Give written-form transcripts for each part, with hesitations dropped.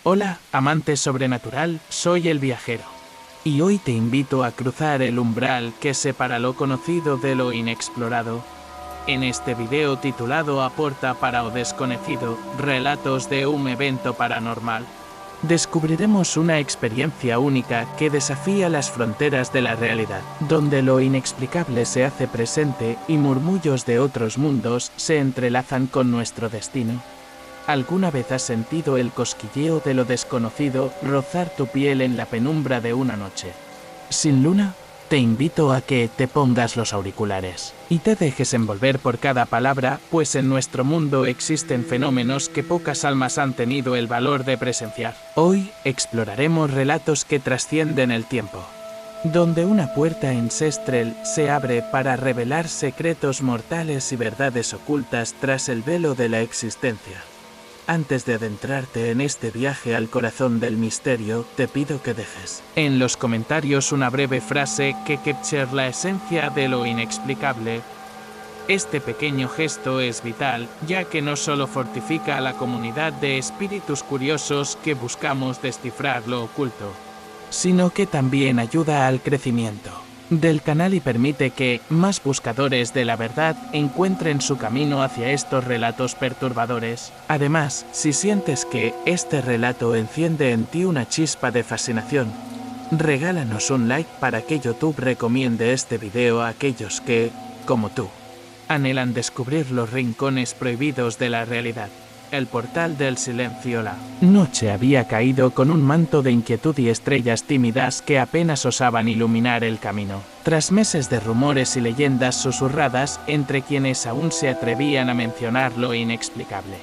Hola, amante sobrenatural, soy el viajero. Y hoy te invito a cruzar el umbral que separa lo conocido de lo inexplorado. En este video titulado Aporta para o desconocido, relatos de un evento paranormal, descubriremos una experiencia única que desafía las fronteras de la realidad, donde lo inexplicable se hace presente y murmullos de otros mundos se entrelazan con nuestro destino. ¿Alguna vez has sentido el cosquilleo de lo desconocido rozar tu piel en la penumbra de una noche sin luna? Te invito a que te pongas los auriculares y te dejes envolver por cada palabra, pues en nuestro mundo existen fenómenos que pocas almas han tenido el valor de presenciar. Hoy exploraremos relatos que trascienden el tiempo, donde una puerta ancestral se abre para revelar secretos mortales y verdades ocultas tras el velo de la existencia. Antes de adentrarte en este viaje al corazón del misterio, te pido que dejes en los comentarios una breve frase que capture la esencia de lo inexplicable. Este pequeño gesto es vital, ya que no solo fortifica a la comunidad de espíritus curiosos que buscamos descifrar lo oculto, sino que también ayuda al crecimiento del canal y permite que más buscadores de la verdad encuentren su camino hacia estos relatos perturbadores. Además, si sientes que este relato enciende en ti una chispa de fascinación, regálanos un like para que YouTube recomiende este video a aquellos que, como tú, anhelan descubrir los rincones prohibidos de la realidad. El portal del silencio. La noche había caído con un manto de inquietud y estrellas tímidas que apenas osaban iluminar el camino. Tras meses de rumores y leyendas susurradas entre quienes aún se atrevían a mencionar lo inexplicable,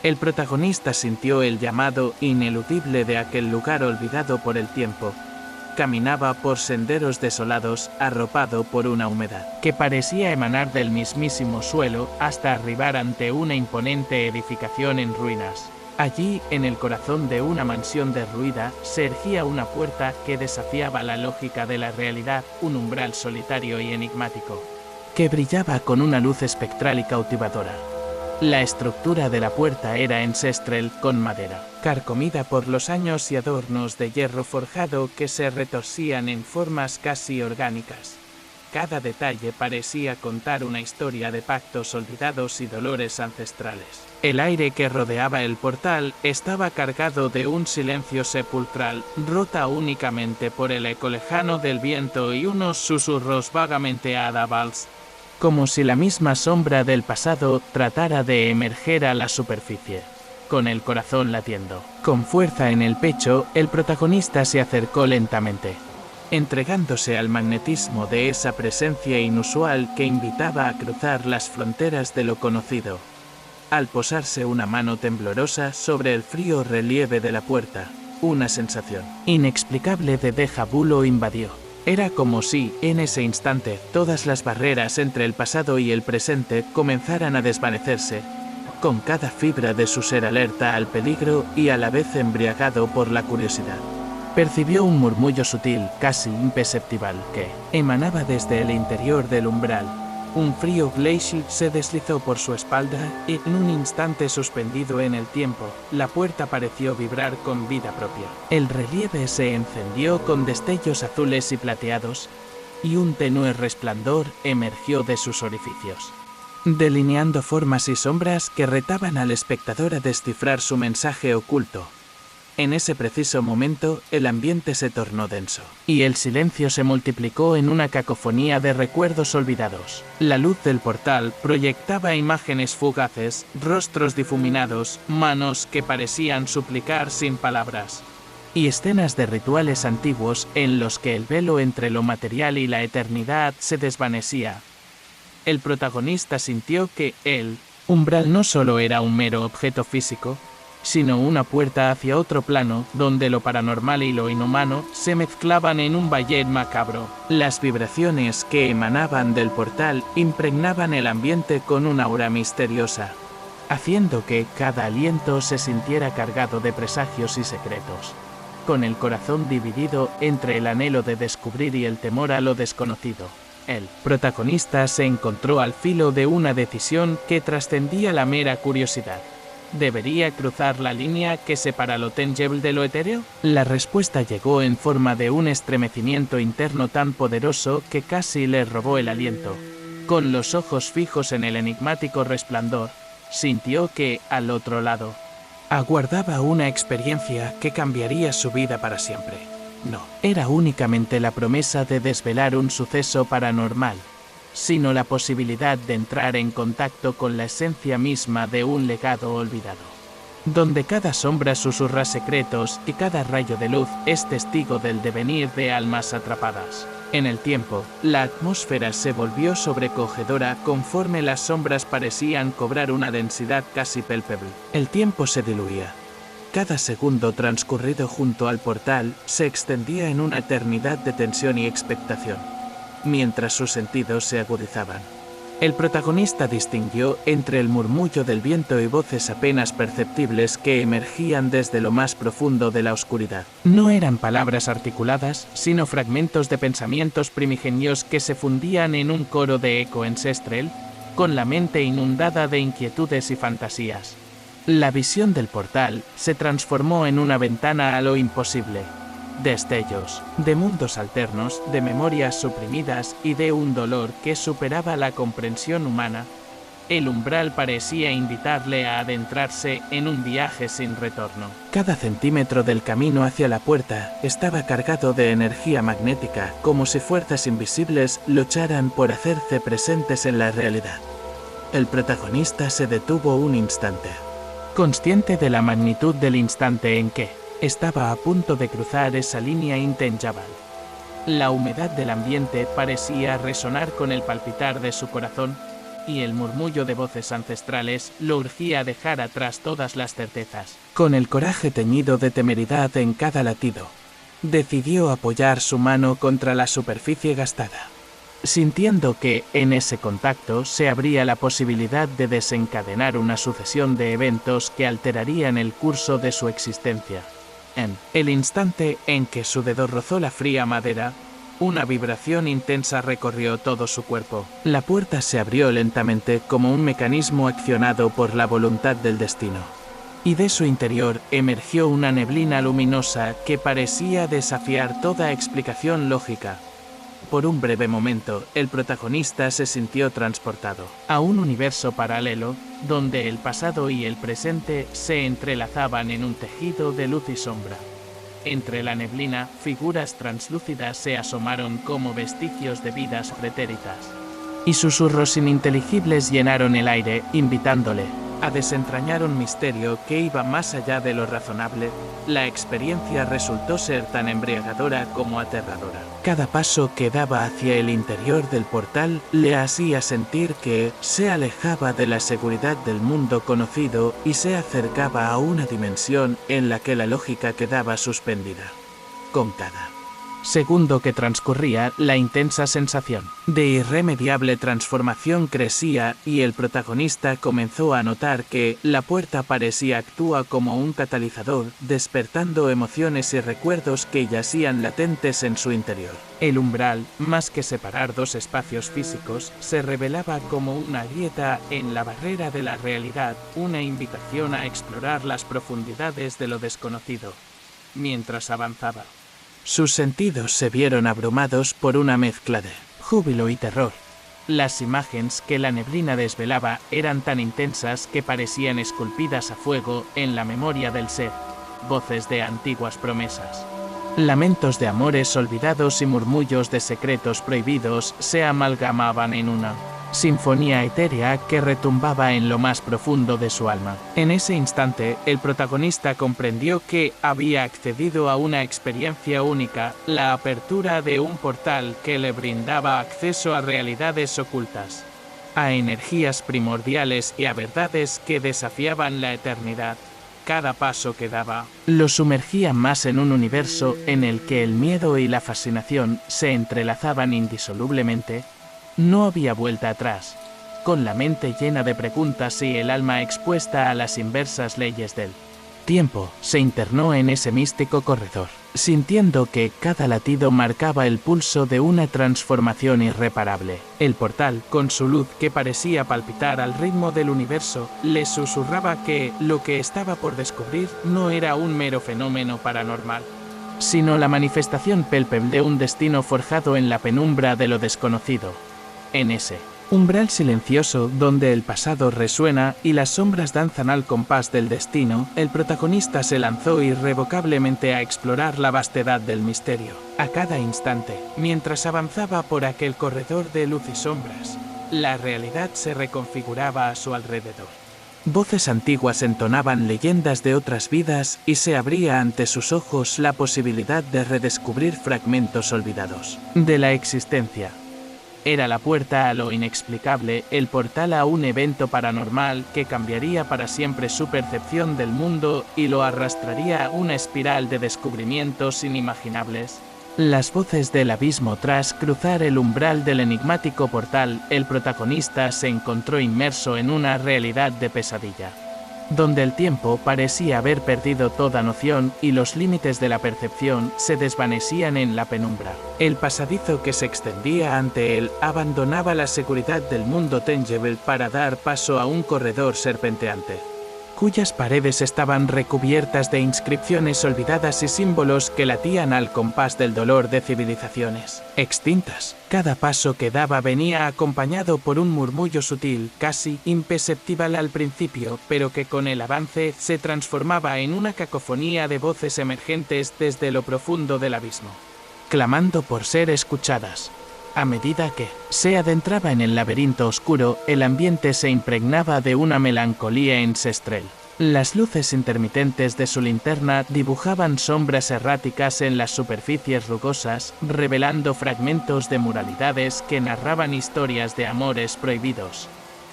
el protagonista sintió el llamado ineludible de aquel lugar olvidado por el tiempo. Caminaba por senderos desolados, arropado por una humedad que parecía emanar del mismísimo suelo hasta arribar ante una imponente edificación en ruinas. Allí, en el corazón de una mansión derruida, se erguía una puerta que desafiaba la lógica de la realidad, un umbral solitario y enigmático, que brillaba con una luz espectral y cautivadora. La estructura de la puerta era ancestral, con madera carcomida por los años y adornos de hierro forjado que se retorcían en formas casi orgánicas. Cada detalle parecía contar una historia de pactos olvidados y dolores ancestrales. El aire que rodeaba el portal estaba cargado de un silencio sepulcral, rota únicamente por el eco lejano del viento y unos susurros vagamente audibles, como si la misma sombra del pasado tratara de emerger a la superficie. Con el corazón latiendo con fuerza en el pecho, el protagonista se acercó lentamente, entregándose al magnetismo de esa presencia inusual que invitaba a cruzar las fronteras de lo conocido. Al posarse una mano temblorosa sobre el frío relieve de la puerta, una sensación inexplicable de déjà vu lo invadió. Era como si, en ese instante, todas las barreras entre el pasado y el presente comenzaran a desvanecerse, con cada fibra de su ser alerta al peligro y a la vez embriagado por la curiosidad. Percibió un murmullo sutil, casi imperceptible, que emanaba desde el interior del umbral. Un frío glacial se deslizó por su espalda y, en un instante suspendido en el tiempo, la puerta pareció vibrar con vida propia. El relieve se encendió con destellos azules y plateados, y un tenue resplandor emergió de sus orificios, delineando formas y sombras que retaban al espectador a descifrar su mensaje oculto. En ese preciso momento, el ambiente se tornó denso, y el silencio se multiplicó en una cacofonía de recuerdos olvidados. La luz del portal proyectaba imágenes fugaces, rostros difuminados, manos que parecían suplicar sin palabras, y escenas de rituales antiguos en los que el velo entre lo material y la eternidad se desvanecía. El protagonista sintió que el umbral no solo era un mero objeto físico, sino una puerta hacia otro plano, donde lo paranormal y lo inhumano se mezclaban en un ballet macabro. Las vibraciones que emanaban del portal impregnaban el ambiente con una aura misteriosa, haciendo que cada aliento se sintiera cargado de presagios y secretos. Con el corazón dividido entre el anhelo de descubrir y el temor a lo desconocido, el protagonista se encontró al filo de una decisión que trascendía la mera curiosidad. ¿Debería cruzar la línea que separa lo tangible de lo etéreo? La respuesta llegó en forma de un estremecimiento interno tan poderoso que casi le robó el aliento. Con los ojos fijos en el enigmático resplandor, sintió que, al otro lado, aguardaba una experiencia que cambiaría su vida para siempre. No, era únicamente la promesa de desvelar un suceso paranormal, sino la posibilidad de entrar en contacto con la esencia misma de un legado olvidado, donde cada sombra susurra secretos y cada rayo de luz es testigo del devenir de almas atrapadas. En el tiempo, la atmósfera se volvió sobrecogedora conforme las sombras parecían cobrar una densidad casi palpable. El tiempo se diluía. Cada segundo transcurrido junto al portal se extendía en una eternidad de tensión y expectación, mientras sus sentidos se agudizaban. El protagonista distinguió entre el murmullo del viento y voces apenas perceptibles que emergían desde lo más profundo de la oscuridad. No eran palabras articuladas, sino fragmentos de pensamientos primigenios que se fundían en un coro de eco ancestral, con la mente inundada de inquietudes y fantasías. La visión del portal se transformó en una ventana a lo imposible. Destellos, de mundos alternos, de memorias suprimidas y de un dolor que superaba la comprensión humana. El umbral parecía invitarle a adentrarse en un viaje sin retorno. Cada centímetro del camino hacia la puerta estaba cargado de energía magnética, como si fuerzas invisibles lucharan por hacerse presentes en la realidad. El protagonista se detuvo un instante, consciente de la magnitud del instante en que estaba a punto de cruzar esa línea intangible. La humedad del ambiente parecía resonar con el palpitar de su corazón, y el murmullo de voces ancestrales lo urgía a dejar atrás todas las certezas. Con el coraje teñido de temeridad en cada latido, decidió apoyar su mano contra la superficie gastada, sintiendo que, en ese contacto, se abría la posibilidad de desencadenar una sucesión de eventos que alterarían el curso de su existencia. En el instante en que su dedo rozó la fría madera, una vibración intensa recorrió todo su cuerpo. La puerta se abrió lentamente como un mecanismo accionado por la voluntad del destino, y de su interior emergió una neblina luminosa que parecía desafiar toda explicación lógica. Por un breve momento, el protagonista se sintió transportado a un universo paralelo, donde el pasado y el presente se entrelazaban en un tejido de luz y sombra. Entre la neblina, figuras translúcidas se asomaron como vestigios de vidas pretéritas, y susurros ininteligibles llenaron el aire, invitándole a desentrañar un misterio que iba más allá de lo razonable. La experiencia resultó ser tan embriagadora como aterradora. Cada paso que daba hacia el interior del portal le hacía sentir que se alejaba de la seguridad del mundo conocido y se acercaba a una dimensión en la que la lógica quedaba suspendida. Con cada segundo que transcurría, la intensa sensación de irremediable transformación crecía y el protagonista comenzó a notar que la puerta parecía actuar como un catalizador, despertando emociones y recuerdos que yacían latentes en su interior. El umbral, más que separar dos espacios físicos, se revelaba como una grieta en la barrera de la realidad, una invitación a explorar las profundidades de lo desconocido. Mientras avanzaba, sus sentidos se vieron abrumados por una mezcla de júbilo y terror. Las imágenes que la neblina desvelaba eran tan intensas que parecían esculpidas a fuego en la memoria del ser. Voces de antiguas promesas, lamentos de amores olvidados y murmullos de secretos prohibidos se amalgamaban en una sinfonía etérea que retumbaba en lo más profundo de su alma. En ese instante, el protagonista comprendió que había accedido a una experiencia única, la apertura de un portal que le brindaba acceso a realidades ocultas, a energías primordiales y a verdades que desafiaban la eternidad. Cada paso que daba lo sumergía más en un universo en el que el miedo y la fascinación se entrelazaban indisolublemente. No había vuelta atrás. Con la mente llena de preguntas y el alma expuesta a las inversas leyes del tiempo, se internó en ese místico corredor. sintiendo que cada latido marcaba el pulso de una transformación irreparable. El portal, con su luz que parecía palpitar al ritmo del universo, le susurraba que lo que estaba por descubrir no era un mero fenómeno paranormal, sino la manifestación palpable de un destino forjado en la penumbra de lo desconocido. En ese umbral silencioso donde el pasado resuena y las sombras danzan al compás del destino, el protagonista se lanzó irrevocablemente a explorar la vastedad del misterio. A cada instante, mientras avanzaba por aquel corredor de luz y sombras, la realidad se reconfiguraba a su alrededor. Voces antiguas entonaban leyendas de otras vidas y se abría ante sus ojos la posibilidad de redescubrir fragmentos olvidados de la existencia. Era la puerta a lo inexplicable, el portal a un evento paranormal que cambiaría para siempre su percepción del mundo y lo arrastraría a una espiral de descubrimientos inimaginables. Las voces del abismo. Tras cruzar el umbral del enigmático portal, el protagonista se encontró inmerso en una realidad de pesadilla, donde el tiempo parecía haber perdido toda noción y los límites de la percepción se desvanecían en la penumbra. El pasadizo que se extendía ante él abandonaba la seguridad del mundo tangible para dar paso a un corredor serpenteante, cuyas paredes estaban recubiertas de inscripciones olvidadas y símbolos que latían al compás del dolor de civilizaciones extintas. Cada paso que daba venía acompañado por un murmullo sutil, casi imperceptible al principio, pero que con el avance se transformaba en una cacofonía de voces emergentes desde lo profundo del abismo, clamando por ser escuchadas. A medida que se adentraba en el laberinto oscuro, el ambiente se impregnaba de una melancolía ancestral. Las luces intermitentes de su linterna dibujaban sombras erráticas en las superficies rugosas, revelando fragmentos de muralidades que narraban historias de amores prohibidos,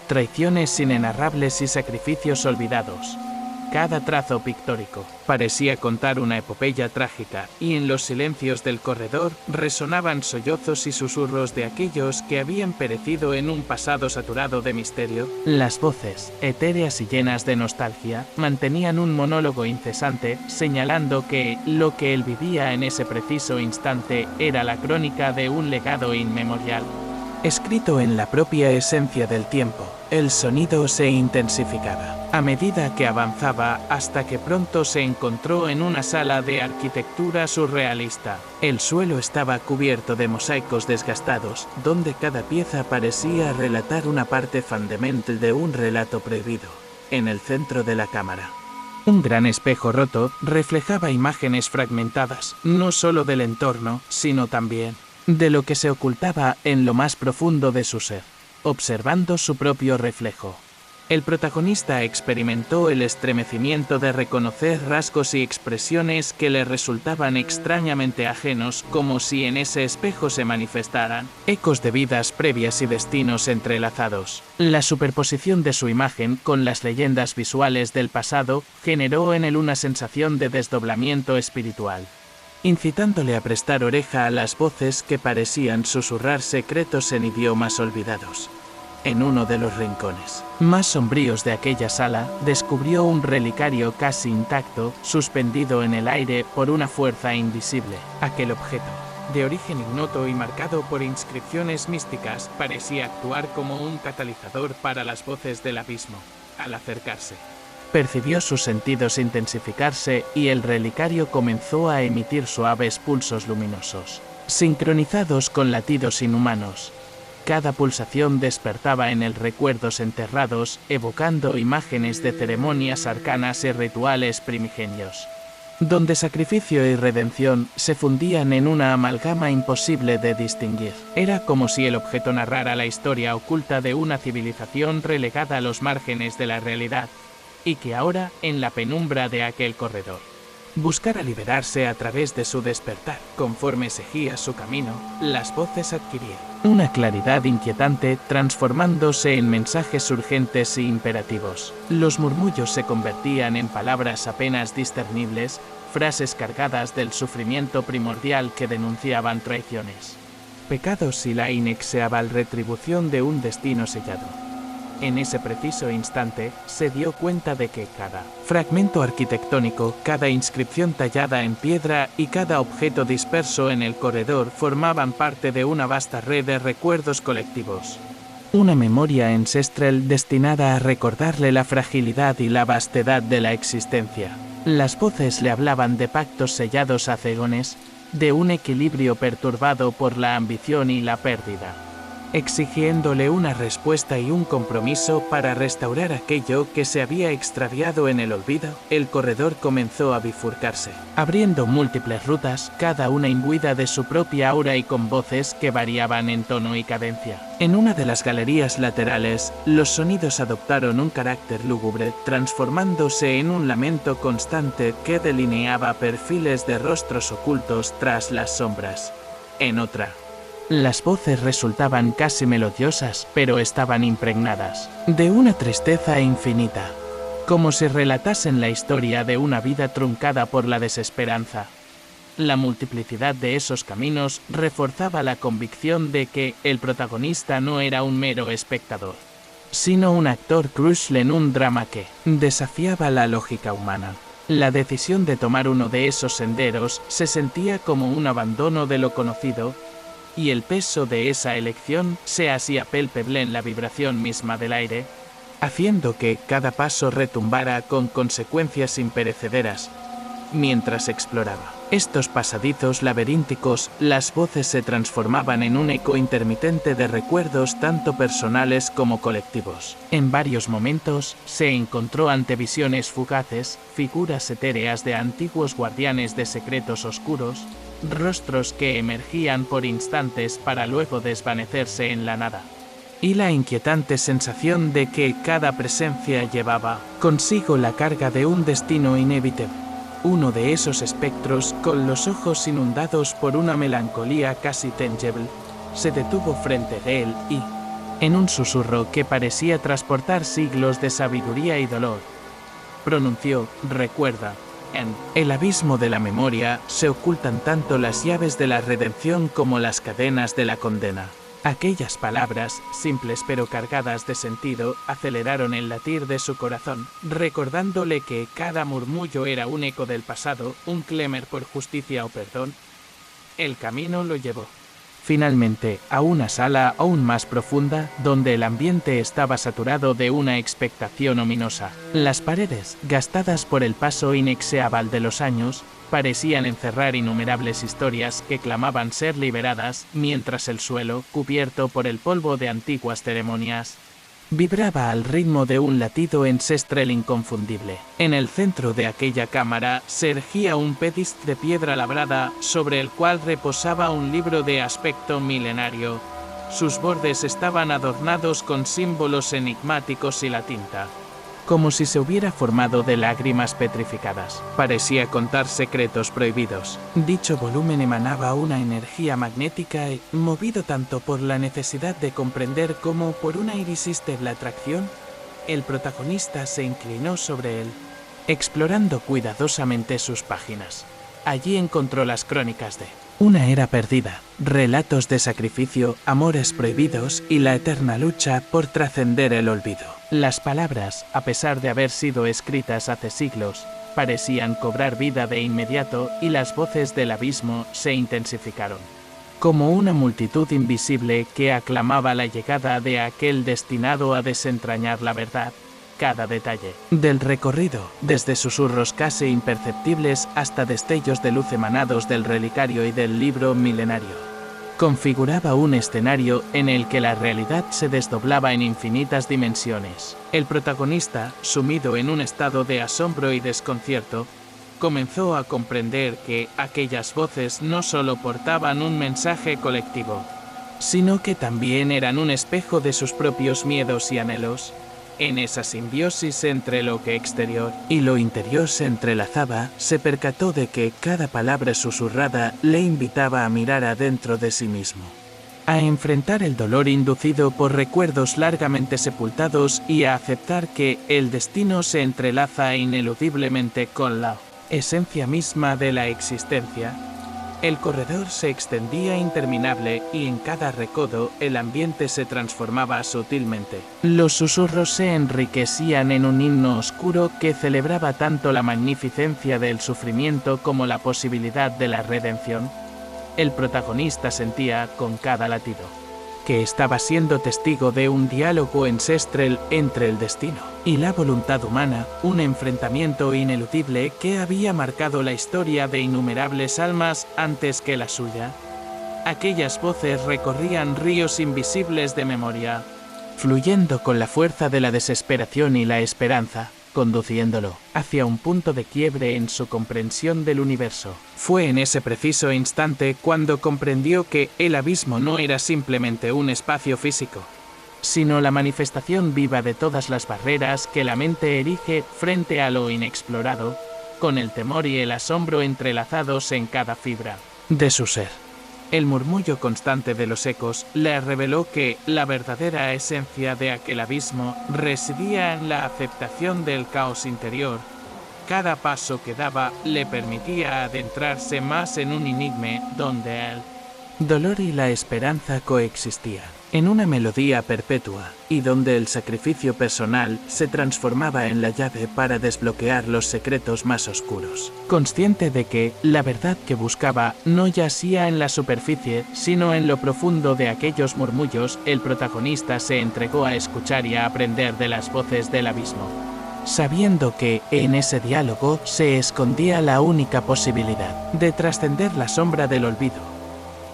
traiciones inenarrables y sacrificios olvidados. Cada trazo pictórico parecía contar una epopeya trágica, y en los silencios del corredor resonaban sollozos y susurros de aquellos que habían perecido en un pasado saturado de misterio. Las voces, etéreas y llenas de nostalgia, mantenían un monólogo incesante, señalando que lo que él vivía en ese preciso instante era la crónica de un legado inmemorial, escrito en la propia esencia del tiempo. El sonido se intensificaba a medida que avanzaba, hasta que pronto se encontró en una sala de arquitectura surrealista. El suelo estaba cubierto de mosaicos desgastados, donde cada pieza parecía relatar una parte fundamental de un relato prohibido. En el centro de la cámara, un gran espejo roto reflejaba imágenes fragmentadas, no solo del entorno, sino también de lo que se ocultaba en lo más profundo de su ser. Observando su propio reflejo, el protagonista experimentó el estremecimiento de reconocer rasgos y expresiones que le resultaban extrañamente ajenos, como si en ese espejo se manifestaran ecos de vidas previas y destinos entrelazados. La superposición de su imagen con las leyendas visuales del pasado generó en él una sensación de desdoblamiento espiritual, incitándole a prestar oreja a las voces que parecían susurrar secretos en idiomas olvidados. En uno de los rincones más sombríos de aquella sala, descubrió un relicario casi intacto, suspendido en el aire por una fuerza invisible. Aquel objeto, de origen ignoto y marcado por inscripciones místicas, parecía actuar como un catalizador para las voces del abismo. Al acercarse, percibió sus sentidos intensificarse y el relicario comenzó a emitir suaves pulsos luminosos, sincronizados con latidos inhumanos. Cada pulsación despertaba en él recuerdos enterrados, evocando imágenes de ceremonias arcanas y rituales primigenios, donde sacrificio y redención se fundían en una amalgama imposible de distinguir. Era como si el objeto narrara la historia oculta de una civilización relegada a los márgenes de la realidad, y que ahora, en la penumbra de aquel corredor, buscara liberarse a través de su despertar. Conforme seguía su camino, las voces adquirían una claridad inquietante, transformándose en mensajes urgentes e imperativos. Los murmullos se convertían en palabras apenas discernibles, frases cargadas del sufrimiento primordial que denunciaban traiciones, pecados y la inexorable retribución de un destino sellado. En ese preciso instante, se dio cuenta de que cada fragmento arquitectónico, cada inscripción tallada en piedra y cada objeto disperso en el corredor formaban parte de una vasta red de recuerdos colectivos. Una memoria ancestral destinada a recordarle la fragilidad y la vastedad de la existencia. Las voces le hablaban de pactos sellados a cegones, de un equilibrio perturbado por la ambición y la pérdida, exigiéndole una respuesta y un compromiso para restaurar aquello que se había extraviado en el olvido. El corredor comenzó a bifurcarse, abriendo múltiples rutas, cada una imbuida de su propia aura y con voces que variaban en tono y cadencia. En una de las galerías laterales, los sonidos adoptaron un carácter lúgubre, transformándose en un lamento constante que delineaba perfiles de rostros ocultos tras las sombras. En otra, las voces resultaban casi melodiosas, pero estaban impregnadas de una tristeza infinita, como si relatasen la historia de una vida truncada por la desesperanza. La multiplicidad de esos caminos reforzaba la convicción de que el protagonista no era un mero espectador, sino un actor crucial en un drama que desafiaba la lógica humana. La decisión de tomar uno de esos senderos se sentía como un abandono de lo conocido, y el peso de esa elección se hacía palpable en la vibración misma del aire, haciendo que cada paso retumbara con consecuencias imperecederas. Mientras exploraba estos pasadizos laberínticos, las voces se transformaban en un eco intermitente de recuerdos tanto personales como colectivos. En varios momentos, se encontró ante visiones fugaces, figuras etéreas de antiguos guardianes de secretos oscuros, rostros que emergían por instantes para luego desvanecerse en la nada. Y la inquietante sensación de que cada presencia llevaba consigo la carga de un destino inevitable. Uno de esos espectros, con los ojos inundados por una melancolía casi tangible, se detuvo frente a él y, en un susurro que parecía transportar siglos de sabiduría y dolor, pronunció: recuerda, en el abismo de la memoria se ocultan tanto las llaves de la redención como las cadenas de la condena. Aquellas palabras, simples pero cargadas de sentido, aceleraron el latir de su corazón, recordándole que cada murmullo era un eco del pasado, un clamor por justicia o perdón. El camino lo llevó finalmente a una sala aún más profunda, donde el ambiente estaba saturado de una expectación ominosa. Las paredes, gastadas por el paso inexorable de los años, parecían encerrar innumerables historias que clamaban ser liberadas, mientras el suelo, cubierto por el polvo de antiguas ceremonias, vibraba al ritmo de un latido ancestral inconfundible. En el centro de aquella cámara se erguía un pedestal de piedra labrada, sobre el cual reposaba un libro de aspecto milenario. Sus bordes estaban adornados con símbolos enigmáticos y la tinta, como si se hubiera formado de lágrimas petrificadas, parecía contar secretos prohibidos. Dicho volumen emanaba una energía magnética y, movido tanto por la necesidad de comprender como por una irresistible atracción, el protagonista se inclinó sobre él, explorando cuidadosamente sus páginas. Allí encontró las crónicas de una era perdida, relatos de sacrificio, amores prohibidos y la eterna lucha por trascender el olvido. Las palabras, a pesar de haber sido escritas hace siglos, parecían cobrar vida de inmediato y las voces del abismo se intensificaron, como una multitud invisible que aclamaba la llegada de aquel destinado a desentrañar la verdad. Cada detalle del recorrido, desde susurros casi imperceptibles hasta destellos de luz emanados del relicario y del libro milenario, configuraba un escenario en el que la realidad se desdoblaba en infinitas dimensiones. El protagonista, sumido en un estado de asombro y desconcierto, comenzó a comprender que aquellas voces no solo portaban un mensaje colectivo, sino que también eran un espejo de sus propios miedos y anhelos. En esa simbiosis entre lo que exterior y lo interior se entrelazaba, se percató de que cada palabra susurrada le invitaba a mirar adentro de sí mismo, a enfrentar el dolor inducido por recuerdos largamente sepultados y a aceptar que el destino se entrelaza ineludiblemente con la esencia misma de la existencia. El corredor se extendía interminable y en cada recodo el ambiente se transformaba sutilmente. Los susurros se enriquecían en un himno oscuro que celebraba tanto la magnificencia del sufrimiento como la posibilidad de la redención. El protagonista sentía, con cada latido, que estaba siendo testigo de un diálogo ancestral entre el destino y la voluntad humana, un enfrentamiento ineludible que había marcado la historia de innumerables almas antes que la suya. Aquellas voces recorrían ríos invisibles de memoria, fluyendo con la fuerza de la desesperación y la esperanza, conduciéndolo hacia un punto de quiebre en su comprensión del universo. Fue en ese preciso instante cuando comprendió que el abismo no era simplemente un espacio físico, sino la manifestación viva de todas las barreras que la mente erige frente a lo inexplorado, con el temor y el asombro entrelazados en cada fibra de su ser. El murmullo constante de los ecos le reveló que la verdadera esencia de aquel abismo residía en la aceptación del caos interior. Cada paso que daba le permitía adentrarse más en un enigma donde el dolor y la esperanza coexistían en una melodía perpetua, y donde el sacrificio personal se transformaba en la llave para desbloquear los secretos más oscuros. Consciente de que la verdad que buscaba no yacía en la superficie, sino en lo profundo de aquellos murmullos, el protagonista se entregó a escuchar y a aprender de las voces del abismo, sabiendo que en ese diálogo se escondía la única posibilidad de trascender la sombra del olvido.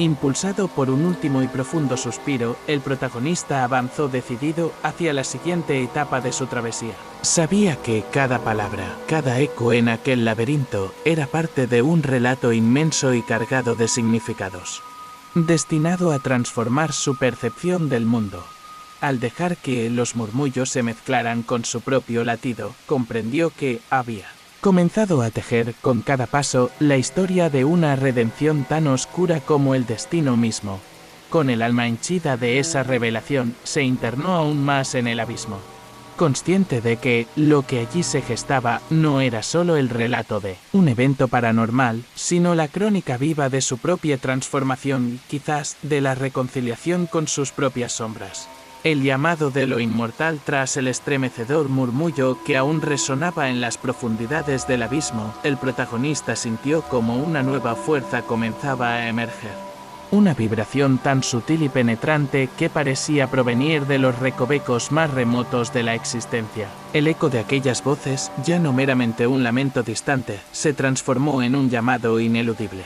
Impulsado por un último y profundo suspiro, el protagonista avanzó decidido hacia la siguiente etapa de su travesía. Sabía que cada palabra, cada eco en aquel laberinto, era parte de un relato inmenso y cargado de significados, destinado a transformar su percepción del mundo. Al dejar que los murmullos se mezclaran con su propio latido, comprendió que había comenzado a tejer con cada paso la historia de una redención tan oscura como el destino mismo. Con el alma henchida de esa revelación, se internó aún más en el abismo, consciente de que lo que allí se gestaba no era solo el relato de un evento paranormal, sino la crónica viva de su propia transformación y quizás de la reconciliación con sus propias sombras. El llamado de lo inmortal tras el estremecedor murmullo que aún resonaba en las profundidades del abismo, el protagonista sintió como una nueva fuerza comenzaba a emerger. Una vibración tan sutil y penetrante que parecía provenir de los recovecos más remotos de la existencia. El eco de aquellas voces, ya no meramente un lamento distante, se transformó en un llamado ineludible,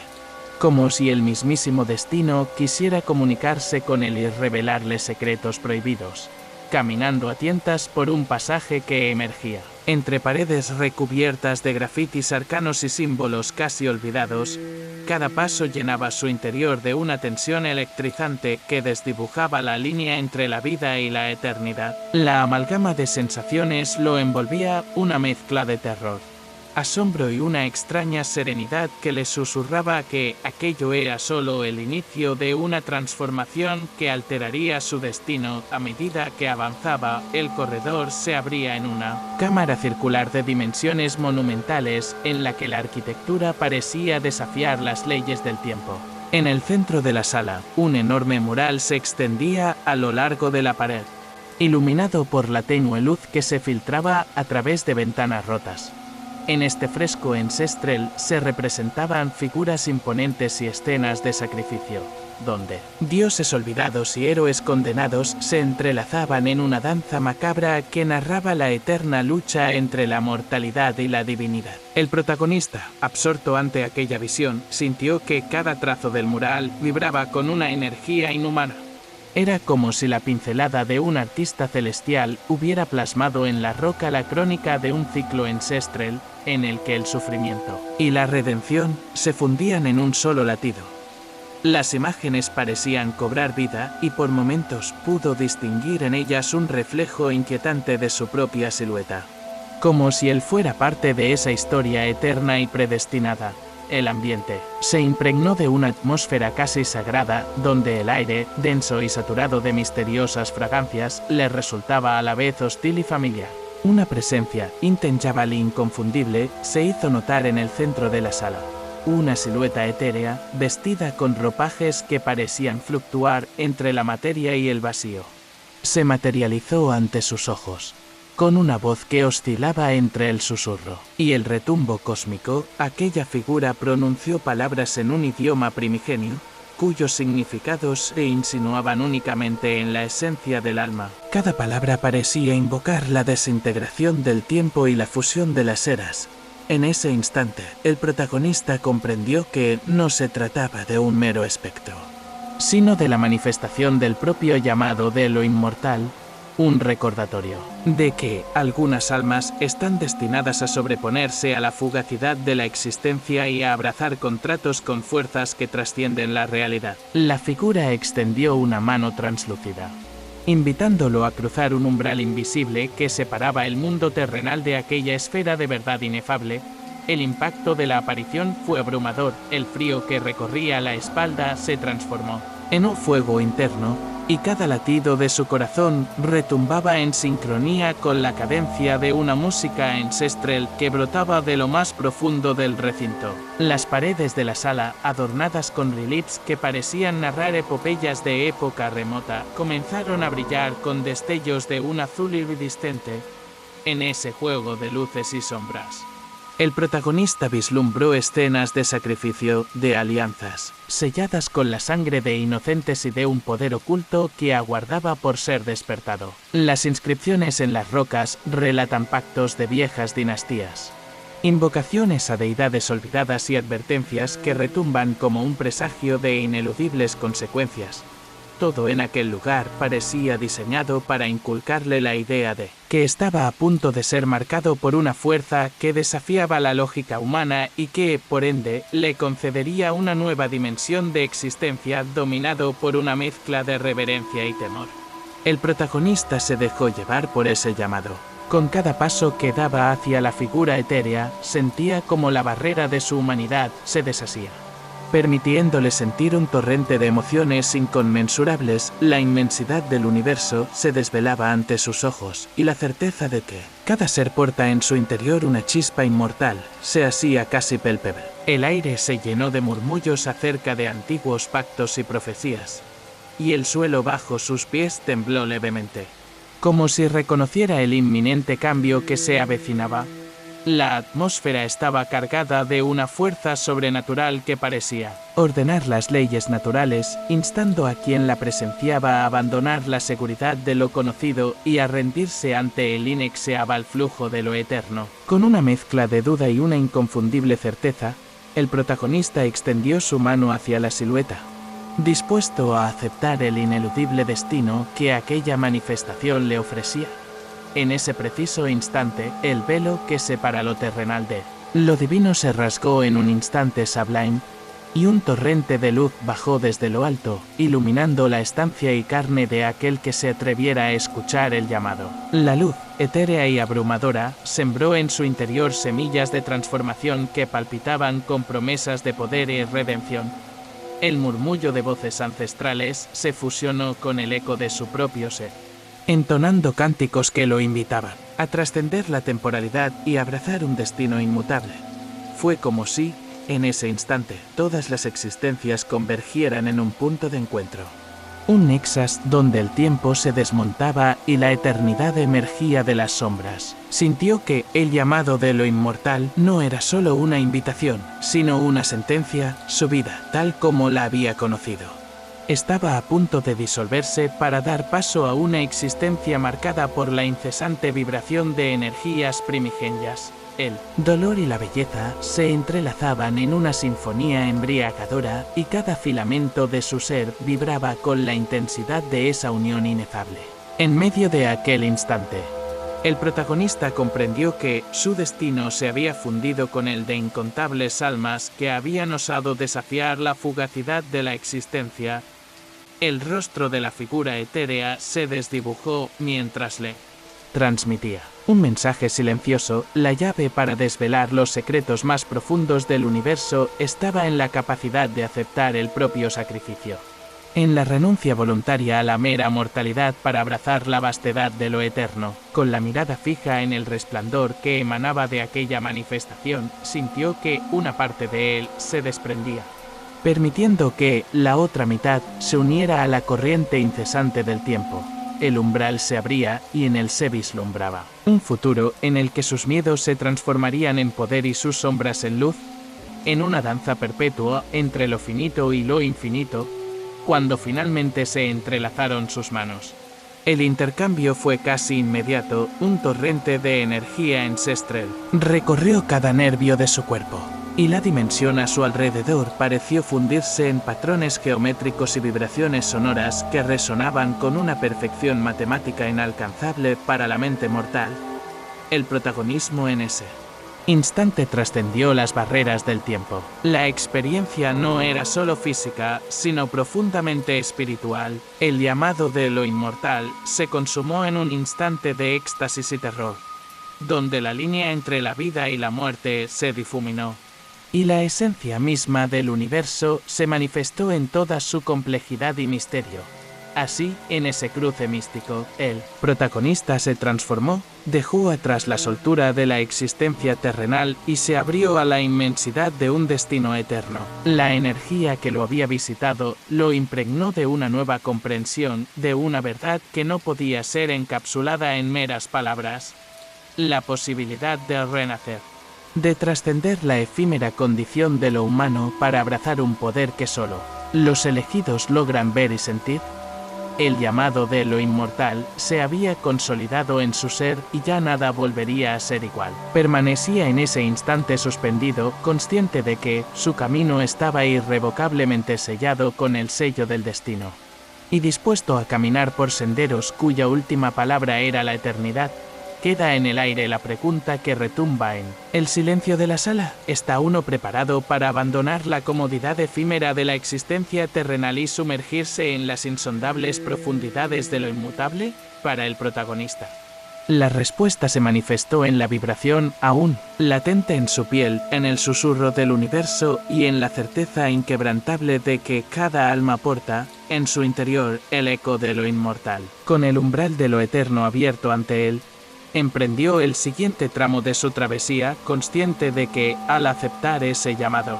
como si el mismísimo destino quisiera comunicarse con él y revelarle secretos prohibidos, caminando a tientas por un pasaje que emergía entre paredes recubiertas de grafitis arcanos y símbolos casi olvidados. Cada paso llenaba su interior de una tensión electrizante que desdibujaba la línea entre la vida y la eternidad. La amalgama de sensaciones lo envolvía, una mezcla de terror, asombro y una extraña serenidad que le susurraba que aquello era solo el inicio de una transformación que alteraría su destino. A medida que avanzaba, el corredor se abría en una cámara circular de dimensiones monumentales en la que la arquitectura parecía desafiar las leyes del tiempo. En el centro de la sala, un enorme mural se extendía a lo largo de la pared, iluminado por la tenue luz que se filtraba a través de ventanas rotas. En este fresco ancestral se representaban figuras imponentes y escenas de sacrificio, donde dioses olvidados y héroes condenados se entrelazaban en una danza macabra que narraba la eterna lucha entre la mortalidad y la divinidad. El protagonista, absorto ante aquella visión, sintió que cada trazo del mural vibraba con una energía inhumana. Era como si la pincelada de un artista celestial hubiera plasmado en la roca la crónica de un ciclo ancestral en el que el sufrimiento y la redención se fundían en un solo latido. Las imágenes parecían cobrar vida y por momentos pudo distinguir en ellas un reflejo inquietante de su propia silueta, como si él fuera parte de esa historia eterna y predestinada. El ambiente se impregnó de una atmósfera casi sagrada, donde el aire, denso y saturado de misteriosas fragancias, le resultaba a la vez hostil y familiar. Una presencia intangible e inconfundible se hizo notar en el centro de la sala, una silueta etérea, vestida con ropajes que parecían fluctuar entre la materia y el vacío. Se materializó ante sus ojos, con una voz que oscilaba entre el susurro y el retumbo cósmico. Aquella figura pronunció palabras en un idioma primigenio, cuyos significados se insinuaban únicamente en la esencia del alma. Cada palabra parecía invocar la desintegración del tiempo y la fusión de las eras. En ese instante, el protagonista comprendió que no se trataba de un mero espectro, sino de la manifestación del propio llamado de lo inmortal, un recordatorio de que algunas almas están destinadas a sobreponerse a la fugacidad de la existencia y a abrazar contratos con fuerzas que trascienden la realidad. La figura extendió una mano translúcida, invitándolo a cruzar un umbral invisible que separaba el mundo terrenal de aquella esfera de verdad inefable. El impacto de la aparición fue abrumador. El frío que recorría la espalda se transformó en un fuego interno, y cada latido de su corazón retumbaba en sincronía con la cadencia de una música ancestral que brotaba de lo más profundo del recinto. Las paredes de la sala, adornadas con reliefs que parecían narrar epopeyas de época remota, comenzaron a brillar con destellos de un azul iridiscente en ese juego de luces y sombras. El protagonista vislumbró escenas de sacrificio, de alianzas, selladas con la sangre de inocentes y de un poder oculto que aguardaba por ser despertado. Las inscripciones en las rocas relatan pactos de viejas dinastías, invocaciones a deidades olvidadas y advertencias que retumban como un presagio de ineludibles consecuencias. Todo en aquel lugar parecía diseñado para inculcarle la idea de que estaba a punto de ser marcado por una fuerza que desafiaba la lógica humana y que, por ende, le concedería una nueva dimensión de existencia dominado por una mezcla de reverencia y temor. El protagonista se dejó llevar por ese llamado. Con cada paso que daba hacia la figura etérea, sentía como la barrera de su humanidad se deshacía, permitiéndole sentir un torrente de emociones inconmensurables. La inmensidad del universo se desvelaba ante sus ojos, y la certeza de que cada ser porta en su interior una chispa inmortal se hacía casi palpable. El aire se llenó de murmullos acerca de antiguos pactos y profecías, y el suelo bajo sus pies tembló levemente, como si reconociera el inminente cambio que se avecinaba. La atmósfera estaba cargada de una fuerza sobrenatural que parecía ordenar las leyes naturales, instando a quien la presenciaba a abandonar la seguridad de lo conocido y a rendirse ante el inexorable flujo de lo eterno. Con una mezcla de duda y una inconfundible certeza, el protagonista extendió su mano hacia la silueta, dispuesto a aceptar el ineludible destino que aquella manifestación le ofrecía. En ese preciso instante, el velo que separa lo terrenal de lo divino se rasgó en un instante sublime, y un torrente de luz bajó desde lo alto, iluminando la estancia y carne de aquel que se atreviera a escuchar el llamado. La luz, etérea y abrumadora, sembró en su interior semillas de transformación que palpitaban con promesas de poder y redención. El murmullo de voces ancestrales se fusionó con el eco de su propio ser, entonando cánticos que lo invitaban a trascender la temporalidad y abrazar un destino inmutable. Fue como si, en ese instante, todas las existencias convergieran en un punto de encuentro. Un nexus donde el tiempo se desmontaba y la eternidad emergía de las sombras. Sintió que el llamado de lo inmortal no era solo una invitación, sino una sentencia. Su vida, tal como la había conocido, estaba a punto de disolverse para dar paso a una existencia marcada por la incesante vibración de energías primigenias. El dolor y la belleza se entrelazaban en una sinfonía embriagadora y cada filamento de su ser vibraba con la intensidad de esa unión inefable. En medio de aquel instante, el protagonista comprendió que su destino se había fundido con el de incontables almas que habían osado desafiar la fugacidad de la existencia. El rostro de la figura etérea se desdibujó mientras le transmitía un mensaje silencioso. La llave para desvelar los secretos más profundos del universo estaba en la capacidad de aceptar el propio sacrificio. en la renuncia voluntaria a la mera mortalidad para abrazar la vastedad de lo eterno. Con la mirada fija en el resplandor que emanaba de aquella manifestación, sintió que una parte de él se desprendía, permitiendo que la otra mitad se uniera a la corriente incesante del tiempo. El umbral se abría y en él se vislumbraba un futuro en el que sus miedos se transformarían en poder y sus sombras en luz, en una danza perpetua entre lo finito y lo infinito, cuando finalmente se entrelazaron sus manos. El intercambio fue casi inmediato, un torrente de energía ancestral recorrió cada nervio de su cuerpo, y la dimensión a su alrededor pareció fundirse en patrones geométricos y vibraciones sonoras que resonaban con una perfección matemática inalcanzable para la mente mortal. El protagonismo en ese instante trascendió las barreras del tiempo. La experiencia no era solo física, sino profundamente espiritual. El llamado de lo inmortal se consumó en un instante de éxtasis y terror, donde la línea entre la vida y la muerte se difuminó, y la esencia misma del universo se manifestó en toda su complejidad y misterio. Así, en ese cruce místico, el protagonista se transformó, dejó atrás la soltura de la existencia terrenal y se abrió a la inmensidad de un destino eterno. La energía que lo había visitado lo impregnó de una nueva comprensión, de una verdad que no podía ser encapsulada en meras palabras: la posibilidad de renacer, de trascender la efímera condición de lo humano para abrazar un poder que solo los elegidos logran ver y sentir. El llamado de lo inmortal se había consolidado en su ser y ya nada volvería a ser igual. Permanecía en ese instante suspendido, consciente de que su camino estaba irrevocablemente sellado con el sello del destino, y dispuesto a caminar por senderos cuya última palabra era la eternidad. Queda en el aire la pregunta que retumba en el silencio de la sala. ¿Está uno preparado para abandonar la comodidad efímera de la existencia terrenal y sumergirse en las insondables profundidades de lo inmutable? Para el protagonista, la respuesta se manifestó en la vibración aún latente en su piel, en el susurro del universo y en la certeza inquebrantable de que cada alma porta en su interior el eco de lo inmortal. Con el umbral de lo eterno abierto ante él, emprendió el siguiente tramo de su travesía, consciente de que, al aceptar ese llamado,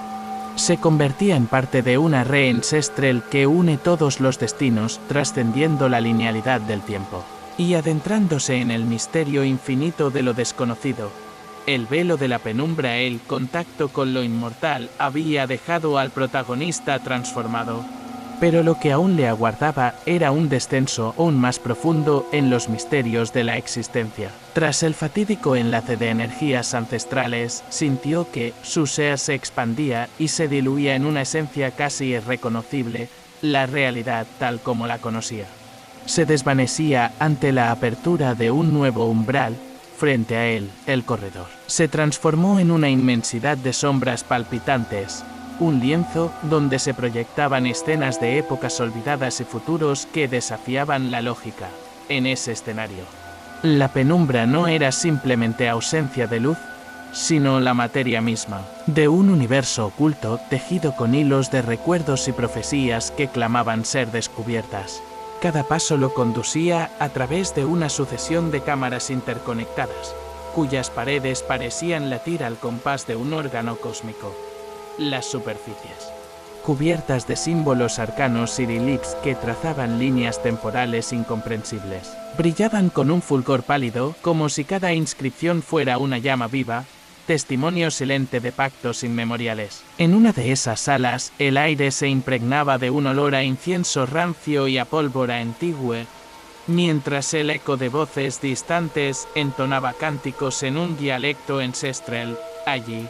se convertía en parte de una red ancestral que une todos los destinos, trascendiendo la linealidad del tiempo y adentrándose en el misterio infinito de lo desconocido. El velo de la penumbra, el contacto con lo inmortal, había dejado al protagonista transformado, pero lo que aún le aguardaba era un descenso aún más profundo en los misterios de la existencia. Tras el fatídico enlace de energías ancestrales, sintió que su ser se expandía y se diluía en una esencia casi irreconocible. La realidad, tal como la conocía, se desvanecía ante la apertura de un nuevo umbral. Frente a él, el corredor se transformó en una inmensidad de sombras palpitantes, un lienzo donde se proyectaban escenas de épocas olvidadas y futuros que desafiaban la lógica. En ese escenario, la penumbra no era simplemente ausencia de luz, sino la materia misma de un universo oculto tejido con hilos de recuerdos y profecías que clamaban ser descubiertas. Cada paso lo conducía a través de una sucesión de cámaras interconectadas, cuyas paredes parecían latir al compás de un órgano cósmico. Las superficies, cubiertas de símbolos arcanos y reliefs que trazaban líneas temporales incomprensibles, brillaban con un fulgor pálido, como si cada inscripción fuera una llama viva, testimonio silente de pactos inmemoriales. En una de esas salas, el aire se impregnaba de un olor a incienso rancio y a pólvora antigua, mientras el eco de voces distantes entonaba cánticos en un dialecto ancestral. Allí,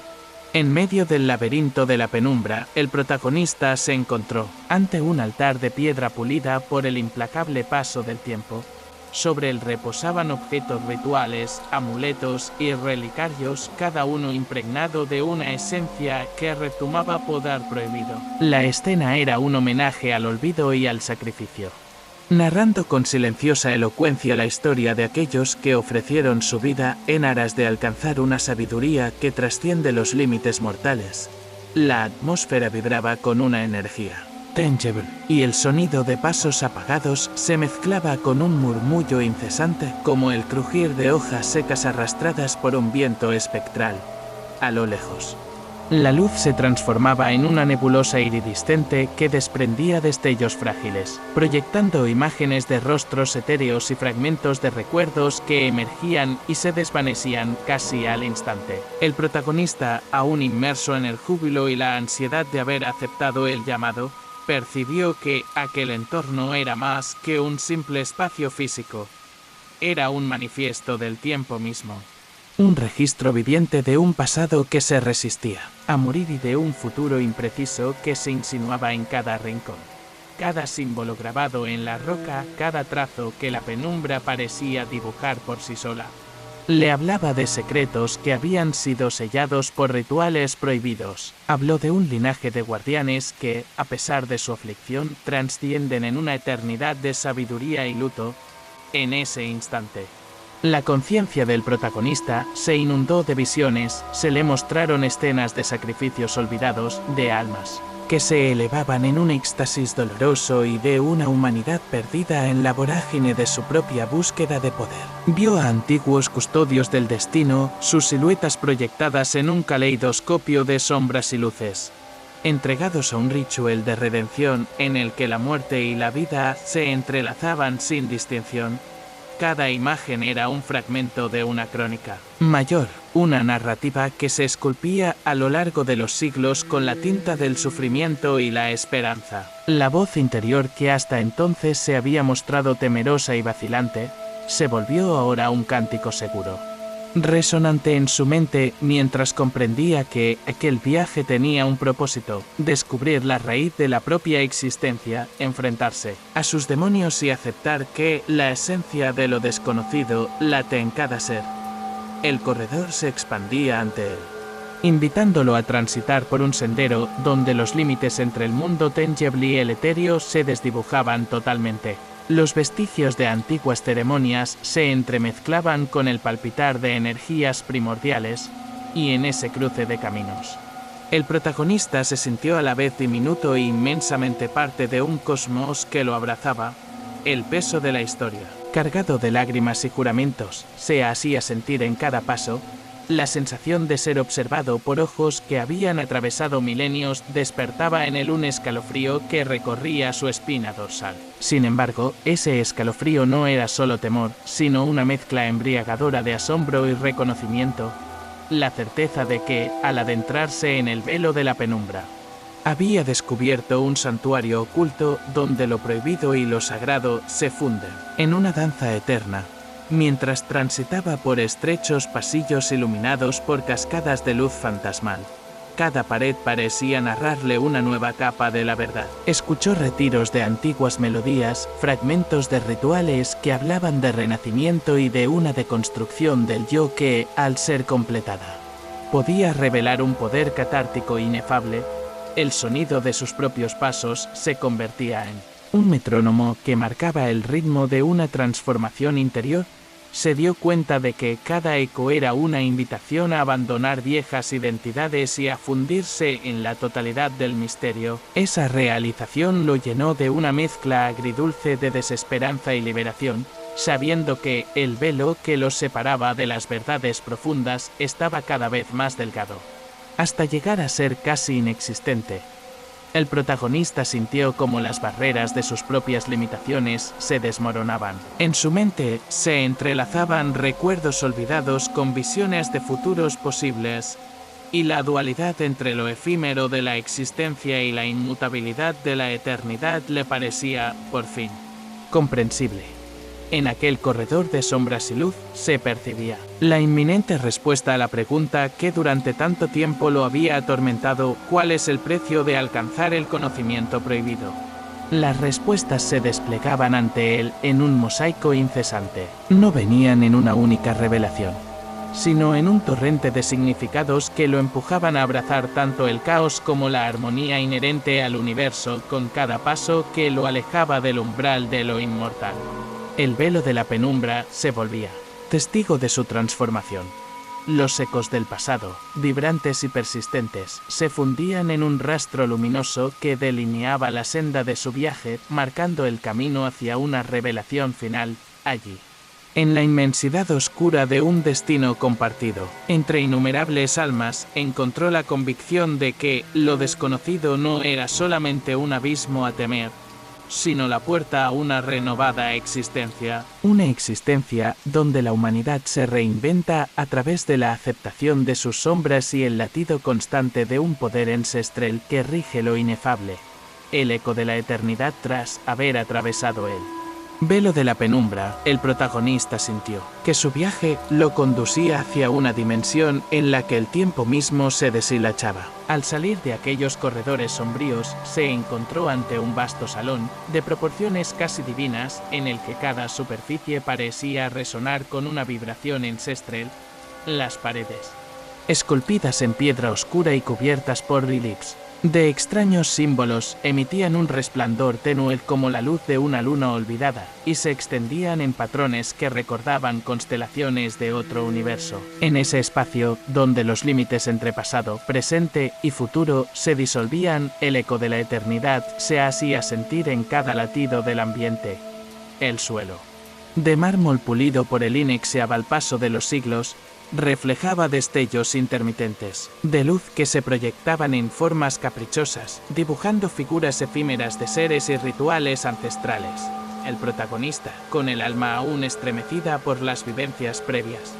en medio del laberinto de la penumbra, el protagonista se encontró ante un altar de piedra pulida por el implacable paso del tiempo. Sobre él reposaban objetos rituales, amuletos y relicarios, cada uno impregnado de una esencia que retumaba poder prohibido. La escena era un homenaje al olvido y al sacrificio, narrando con silenciosa elocuencia la historia de aquellos que ofrecieron su vida en aras de alcanzar una sabiduría que trasciende los límites mortales. La atmósfera vibraba con una energía Tangible, y el sonido de pasos apagados se mezclaba con un murmullo incesante como el crujir de hojas secas arrastradas por un viento espectral. A lo lejos, la luz se transformaba en una nebulosa iridiscente que desprendía destellos frágiles, proyectando imágenes de rostros etéreos y fragmentos de recuerdos que emergían y se desvanecían casi al instante. El protagonista, aún inmerso en el júbilo y la ansiedad de haber aceptado el llamado, percibió que aquel entorno era más que un simple espacio físico. Era un manifiesto del tiempo mismo. Un registro viviente de un pasado que se resistía a morir y de un futuro impreciso que se insinuaba en cada rincón. Cada símbolo grabado en la roca, cada trazo que la penumbra parecía dibujar por sí sola. Le hablaba de secretos que habían sido sellados por rituales prohibidos. Habló de un linaje de guardianes que, a pesar de su aflicción, trascienden en una eternidad de sabiduría y luto. En ese instante, la conciencia del protagonista se inundó de visiones, se le mostraron escenas de sacrificios olvidados, de almas que se elevaban en un éxtasis doloroso y de una humanidad perdida en la vorágine de su propia búsqueda de poder. Vio a antiguos custodios del destino, sus siluetas proyectadas en un caleidoscopio de sombras y luces, entregados a un ritual de redención en el que la muerte y la vida se entrelazaban sin distinción. Cada imagen era un fragmento de una crónica mayor, una narrativa que se esculpía a lo largo de los siglos con la tinta del sufrimiento y la esperanza. La voz interior que hasta entonces se había mostrado temerosa y vacilante, se volvió ahora un cántico seguro, resonante en su mente mientras comprendía que aquel viaje tenía un propósito: descubrir la raíz de la propia existencia, enfrentarse a sus demonios y aceptar que la esencia de lo desconocido late en cada ser. El corredor se expandía ante él, invitándolo a transitar por un sendero donde los límites entre el mundo tangible y el etéreo se desdibujaban totalmente. Los vestigios de antiguas ceremonias se entremezclaban con el palpitar de energías primordiales, y en ese cruce de caminos, el protagonista se sintió a la vez diminuto e inmensamente parte de un cosmos que lo abrazaba. El peso de la historia, cargado de lágrimas y juramentos, se hacía sentir en cada paso. La sensación de ser observado por ojos que habían atravesado milenios despertaba en él un escalofrío que recorría su espina dorsal. Sin embargo, ese escalofrío no era solo temor, sino una mezcla embriagadora de asombro y reconocimiento. La certeza de que, al adentrarse en el velo de la penumbra, había descubierto un santuario oculto donde lo prohibido y lo sagrado se funden en una danza eterna. Mientras transitaba por estrechos pasillos iluminados por cascadas de luz fantasmal, cada pared parecía narrarle una nueva capa de la verdad. Escuchó retiros de antiguas melodías, fragmentos de rituales que hablaban de renacimiento y de una deconstrucción del yo que, al ser completada, podía revelar un poder catártico inefable. El sonido de sus propios pasos se convertía en un metrónomo que marcaba el ritmo de una transformación interior. Se dio cuenta de que cada eco era una invitación a abandonar viejas identidades y a fundirse en la totalidad del misterio. Esa realización lo llenó de una mezcla agridulce de desesperanza y liberación, sabiendo que el velo que los separaba de las verdades profundas estaba cada vez más delgado, hasta llegar a ser casi inexistente. El protagonista sintió como las barreras de sus propias limitaciones se desmoronaban. En su mente se entrelazaban recuerdos olvidados con visiones de futuros posibles, y la dualidad entre lo efímero de la existencia y la inmutabilidad de la eternidad le parecía, por fin, comprensible. En aquel corredor de sombras y luz se percibía la inminente respuesta a la pregunta que durante tanto tiempo lo había atormentado: ¿cuál es el precio de alcanzar el conocimiento prohibido? Las respuestas se desplegaban ante él en un mosaico incesante. No venían en una única revelación, sino en un torrente de significados que lo empujaban a abrazar tanto el caos como la armonía inherente al universo con cada paso que lo alejaba del umbral de lo inmortal. El velo de la penumbra se volvía testigo de su transformación. Los ecos del pasado, vibrantes y persistentes, se fundían en un rastro luminoso que delineaba la senda de su viaje, marcando el camino hacia una revelación final, allí. En la inmensidad oscura de un destino compartido, entre innumerables almas, encontró la convicción de que lo desconocido no era solamente un abismo a temer, sino la puerta a una renovada existencia. Una existencia donde la humanidad se reinventa a través de la aceptación de sus sombras y el latido constante de un poder ancestral que rige lo inefable. El eco de la eternidad tras haber atravesado el velo de la penumbra, el protagonista sintió que su viaje lo conducía hacia una dimensión en la que el tiempo mismo se deshilachaba. Al salir de aquellos corredores sombríos, se encontró ante un vasto salón, de proporciones casi divinas, en el que cada superficie parecía resonar con una vibración ancestral. Las paredes, esculpidas en piedra oscura y cubiertas por reliefs de extraños símbolos, emitían un resplandor tenue como la luz de una luna olvidada, y se extendían en patrones que recordaban constelaciones de otro universo. En ese espacio, donde los límites entre pasado, presente y futuro se disolvían, el eco de la eternidad se hacía sentir en cada latido del ambiente. El suelo, de mármol pulido por el inexorable paso de los siglos, reflejaba destellos intermitentes de luz que se proyectaban en formas caprichosas, dibujando figuras efímeras de seres y rituales ancestrales. El protagonista, con el alma aún estremecida por las vivencias previas,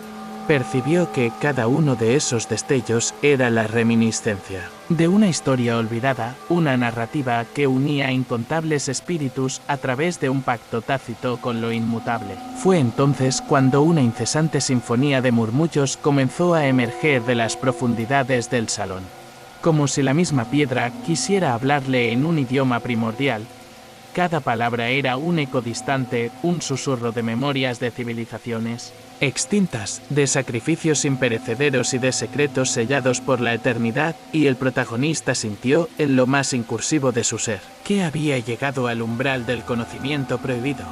percibió que cada uno de esos destellos era la reminiscencia de una historia olvidada, una narrativa que unía incontables espíritus a través de un pacto tácito con lo inmutable. Fue entonces cuando una incesante sinfonía de murmullos comenzó a emerger de las profundidades del salón, como si la misma piedra quisiera hablarle en un idioma primordial. Cada palabra era un eco distante, un susurro de memorias de civilizaciones extintas, de sacrificios imperecederos y de secretos sellados por la eternidad, y el protagonista sintió, en lo más incursivo de su ser, que había llegado al umbral del conocimiento prohibido.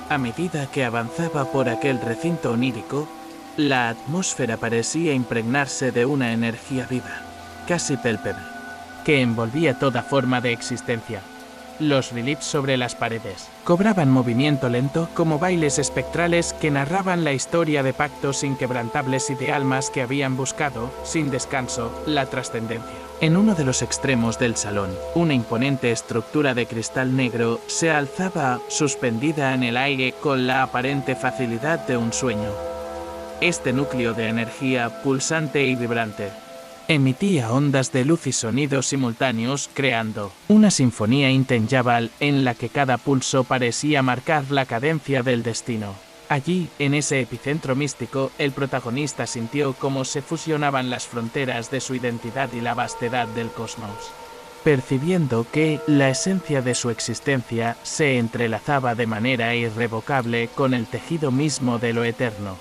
A medida que avanzaba por aquel recinto onírico, la atmósfera parecía impregnarse de una energía viva, casi pálpable, que envolvía toda forma de existencia. Los reliefs sobre las paredes cobraban movimiento lento como bailes espectrales que narraban la historia de pactos inquebrantables y de almas que habían buscado, sin descanso, la trascendencia. En uno de los extremos del salón, una imponente estructura de cristal negro se alzaba suspendida en el aire con la aparente facilidad de un sueño. Este núcleo de energía pulsante y vibrante emitía ondas de luz y sonidos simultáneos, creando una sinfonía intangible en la que cada pulso parecía marcar la cadencia del destino. Allí, en ese epicentro místico, el protagonista sintió cómo se fusionaban las fronteras de su identidad y la vastedad del cosmos, percibiendo que la esencia de su existencia se entrelazaba de manera irrevocable con el tejido mismo de lo eterno.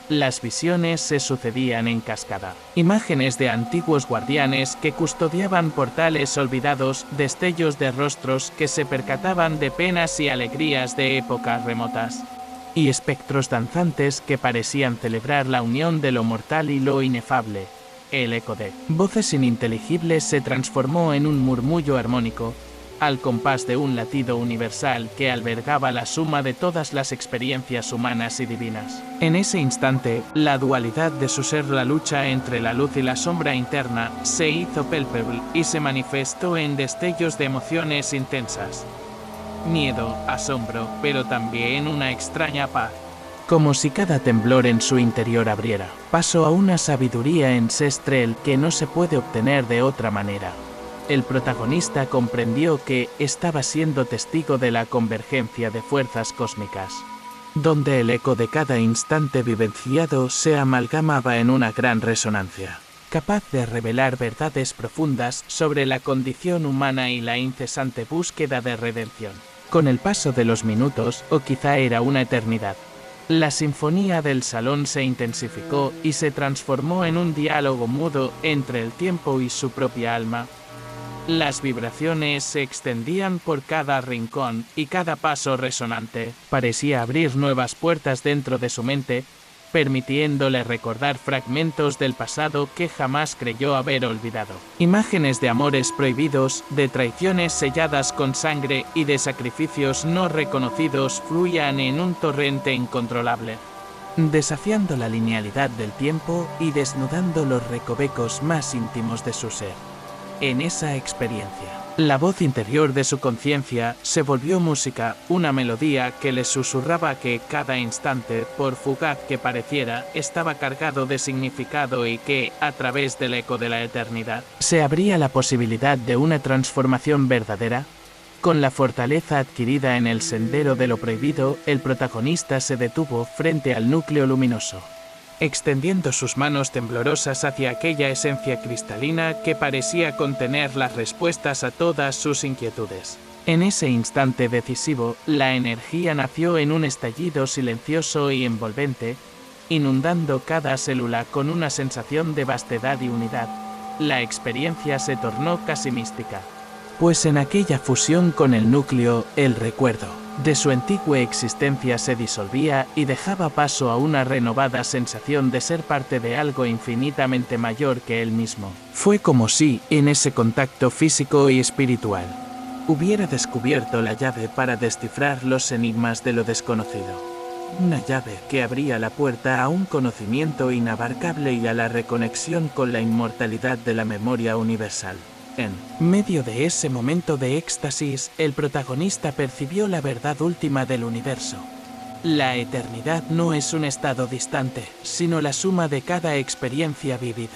Las visiones se sucedían en cascada. Imágenes de antiguos guardianes que custodiaban portales olvidados, destellos de rostros que se percataban de penas y alegrías de épocas remotas, y espectros danzantes que parecían celebrar la unión de lo mortal y lo inefable. El eco de voces ininteligibles se transformó en un murmullo armónico, al compás de un latido universal que albergaba la suma de todas las experiencias humanas y divinas. En ese instante, la dualidad de su ser, la lucha entre la luz y la sombra interna, se hizo palpable y se manifestó en destellos de emociones intensas. Miedo, asombro, pero también una extraña paz. Como si cada temblor en su interior abriera paso a una sabiduría ancestral que no se puede obtener de otra manera. El protagonista comprendió que estaba siendo testigo de la convergencia de fuerzas cósmicas, donde el eco de cada instante vivenciado se amalgamaba en una gran resonancia, capaz de revelar verdades profundas sobre la condición humana y la incesante búsqueda de redención. Con el paso de los minutos, o quizá era una eternidad, la sinfonía del salón se intensificó y se transformó en un diálogo mudo entre el tiempo y su propia alma. Las vibraciones se extendían por cada rincón y cada paso resonante parecía abrir nuevas puertas dentro de su mente, permitiéndole recordar fragmentos del pasado que jamás creyó haber olvidado. Imágenes de amores prohibidos, de traiciones selladas con sangre y de sacrificios no reconocidos fluían en un torrente incontrolable, desafiando la linealidad del tiempo y desnudando los recovecos más íntimos de su ser. En esa experiencia, la voz interior de su conciencia se volvió música, una melodía que le susurraba que cada instante, por fugaz que pareciera, estaba cargado de significado y que, a través del eco de la eternidad, se abría la posibilidad de una transformación verdadera. Con la fortaleza adquirida en el sendero de lo prohibido, el protagonista se detuvo frente al núcleo luminoso, extendiendo sus manos temblorosas hacia aquella esencia cristalina que parecía contener las respuestas a todas sus inquietudes. En ese instante decisivo, la energía nació en un estallido silencioso y envolvente, inundando cada célula con una sensación de vastedad y unidad. La experiencia se tornó casi mística, pues en aquella fusión con el núcleo, el recuerdo de su antigua existencia se disolvía y dejaba paso a una renovada sensación de ser parte de algo infinitamente mayor que él mismo. Fue como si, en ese contacto físico y espiritual, hubiera descubierto la llave para descifrar los enigmas de lo desconocido. Una llave que abría la puerta a un conocimiento inabarcable y a la reconexión con la inmortalidad de la memoria universal. En medio de ese momento de éxtasis, el protagonista percibió la verdad última del universo. La eternidad no es un estado distante, sino la suma de cada experiencia vivida,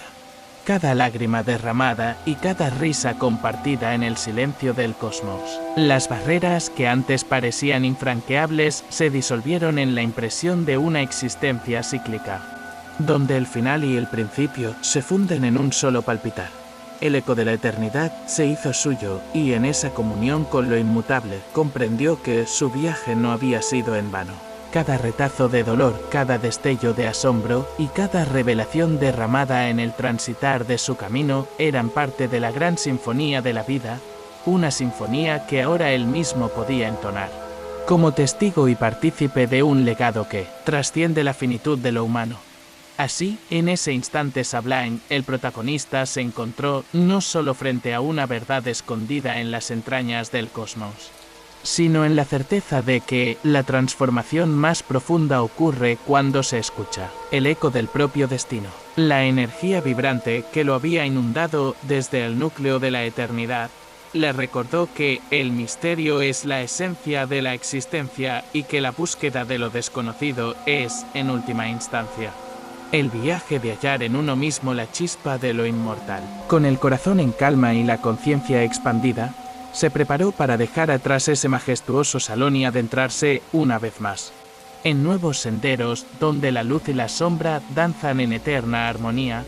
cada lágrima derramada y cada risa compartida en el silencio del cosmos. Las barreras que antes parecían infranqueables se disolvieron en la impresión de una existencia cíclica, donde el final y el principio se funden en un solo palpitar. El eco de la eternidad se hizo suyo y en esa comunión con lo inmutable comprendió que su viaje no había sido en vano. Cada retazo de dolor, cada destello de asombro y cada revelación derramada en el transitar de su camino eran parte de la gran sinfonía de la vida, una sinfonía que ahora él mismo podía entonar, como testigo y partícipe de un legado que trasciende la finitud de lo humano. Así, en ese instante sublime, el protagonista se encontró no solo frente a una verdad escondida en las entrañas del cosmos, sino en la certeza de que la transformación más profunda ocurre cuando se escucha el eco del propio destino, la energía vibrante que lo había inundado desde el núcleo de la eternidad. Le recordó que el misterio es la esencia de la existencia y que la búsqueda de lo desconocido es, en última instancia, el viaje de hallar en uno mismo la chispa de lo inmortal. Con el corazón en calma y la conciencia expandida, se preparó para dejar atrás ese majestuoso salón y adentrarse, una vez más, en nuevos senderos donde la luz y la sombra danzan en eterna armonía.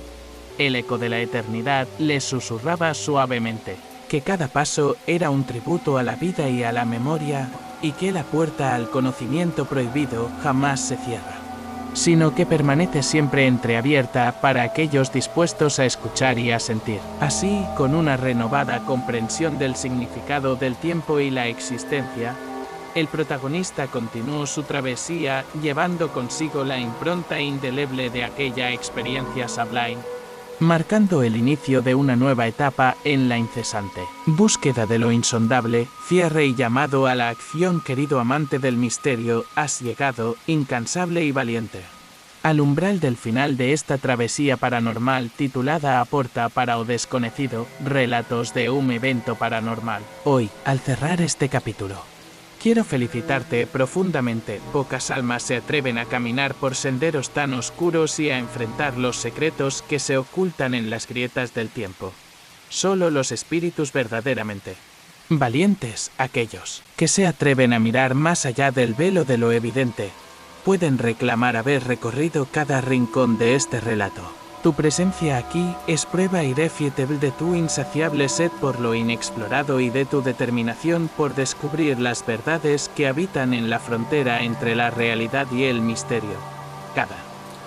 El eco de la eternidad le susurraba suavemente que cada paso era un tributo a la vida y a la memoria, y que la puerta al conocimiento prohibido jamás se cierra, sino que permanece siempre entreabierta para aquellos dispuestos a escuchar y a sentir. Así, con una renovada comprensión del significado del tiempo y la existencia, el protagonista continuó su travesía llevando consigo la impronta indeleble de aquella experiencia sublime, marcando el inicio de una nueva etapa en la incesante búsqueda de lo insondable, cierre y llamado a la acción. Querido amante del misterio, has llegado, incansable y valiente, al umbral del final de esta travesía paranormal titulada Aporta para o desconocido, relatos de un evento paranormal. Hoy, al cerrar este capítulo, quiero felicitarte profundamente. Pocas almas se atreven a caminar por senderos tan oscuros y a enfrentar los secretos que se ocultan en las grietas del tiempo. Solo los espíritus verdaderamente valientes, aquellos que se atreven a mirar más allá del velo de lo evidente, pueden reclamar haber recorrido cada rincón de este relato. Tu presencia aquí es prueba irrefutable de tu insaciable sed por lo inexplorado y de tu determinación por descubrir las verdades que habitan en la frontera entre la realidad y el misterio. Cada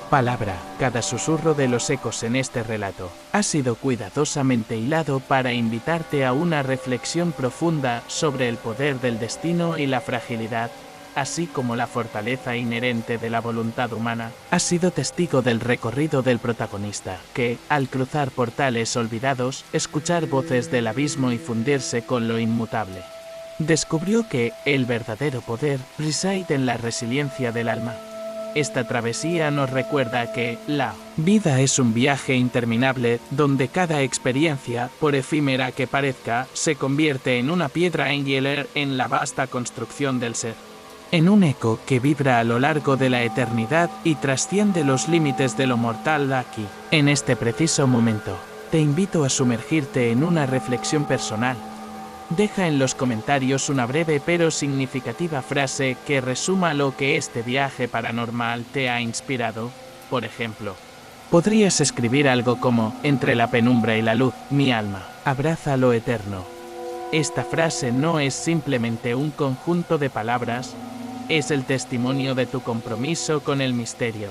palabra, cada susurro de los ecos en este relato ha sido cuidadosamente hilado para invitarte a una reflexión profunda sobre el poder del destino y la fragilidad así como la fortaleza inherente de la voluntad humana, ha sido testigo del recorrido del protagonista, que, al cruzar portales olvidados, escuchar voces del abismo y fundirse con lo inmutable, descubrió que el verdadero poder reside en la resiliencia del alma. Esta travesía nos recuerda que la vida es un viaje interminable donde cada experiencia, por efímera que parezca, se convierte en una piedra angular en la vasta construcción del ser. En un eco que vibra a lo largo de la eternidad y trasciende los límites de lo mortal aquí. En este preciso momento, te invito a sumergirte en una reflexión personal. Deja en los comentarios una breve pero significativa frase que resuma lo que este viaje paranormal te ha inspirado. Por ejemplo, podrías escribir algo como: entre la penumbra y la luz, mi alma abraza lo eterno. Esta frase no es simplemente un conjunto de palabras, es el testimonio de tu compromiso con el misterio,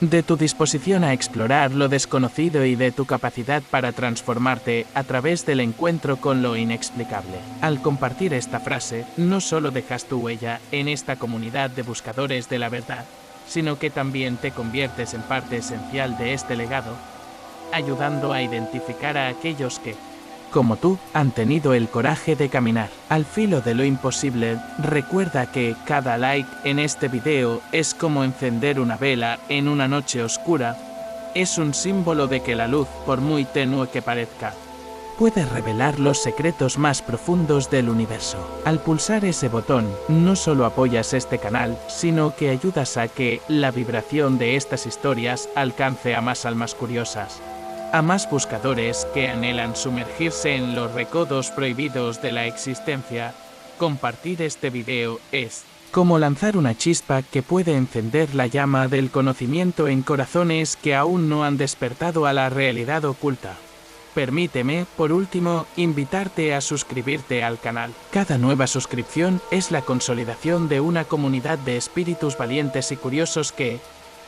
de tu disposición a explorar lo desconocido y de tu capacidad para transformarte a través del encuentro con lo inexplicable. Al compartir esta frase, no solo dejas tu huella en esta comunidad de buscadores de la verdad, sino que también te conviertes en parte esencial de este legado, ayudando a identificar a aquellos que, como tú, han tenido el coraje de caminar al filo de lo imposible. Recuerda que cada like en este video es como encender una vela en una noche oscura. Es un símbolo de que la luz, por muy tenue que parezca, puede revelar los secretos más profundos del universo. Al pulsar ese botón, no solo apoyas este canal, sino que ayudas a que la vibración de estas historias alcance a más almas curiosas, a más buscadores que anhelan sumergirse en los recodos prohibidos de la existencia. Compartir este video es como lanzar una chispa que puede encender la llama del conocimiento en corazones que aún no han despertado a la realidad oculta. Permíteme, por último, invitarte a suscribirte al canal. Cada nueva suscripción es la consolidación de una comunidad de espíritus valientes y curiosos que,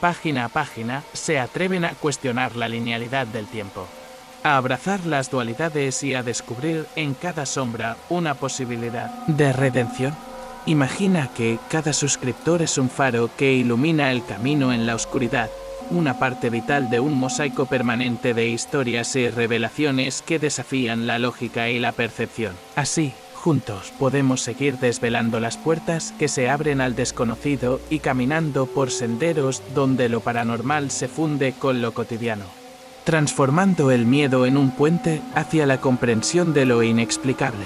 página a página, se atreven a cuestionar la linealidad del tiempo, a abrazar las dualidades y a descubrir en cada sombra una posibilidad de redención. Imagina que cada suscriptor es un faro que ilumina el camino en la oscuridad, una parte vital de un mosaico permanente de historias y revelaciones que desafían la lógica y la percepción. Así, juntos podemos seguir desvelando las puertas que se abren al desconocido y caminando por senderos donde lo paranormal se funde con lo cotidiano, transformando el miedo en un puente hacia la comprensión de lo inexplicable.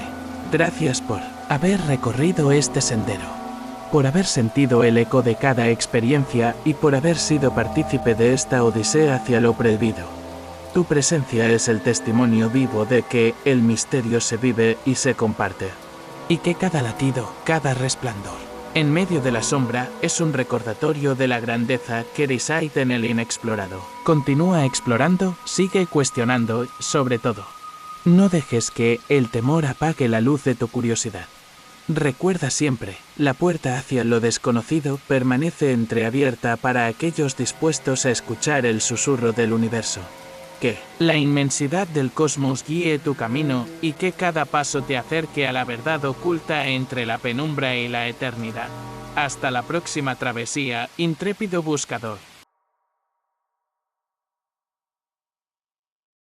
Gracias por haber recorrido este sendero, por haber sentido el eco de cada experiencia y por haber sido partícipe de esta odisea hacia lo prohibido. Tu presencia es el testimonio vivo de que el misterio se vive y se comparte, y que cada latido, cada resplandor, en medio de la sombra, es un recordatorio de la grandeza que reside en el inexplorado. Continúa explorando, sigue cuestionando, sobre todo, no dejes que el temor apague la luz de tu curiosidad. Recuerda siempre, la puerta hacia lo desconocido permanece entreabierta para aquellos dispuestos a escuchar el susurro del universo. Que la inmensidad del cosmos guíe tu camino y que cada paso te acerque a la verdad oculta entre la penumbra y la eternidad. Hasta la próxima travesía, intrépido buscador.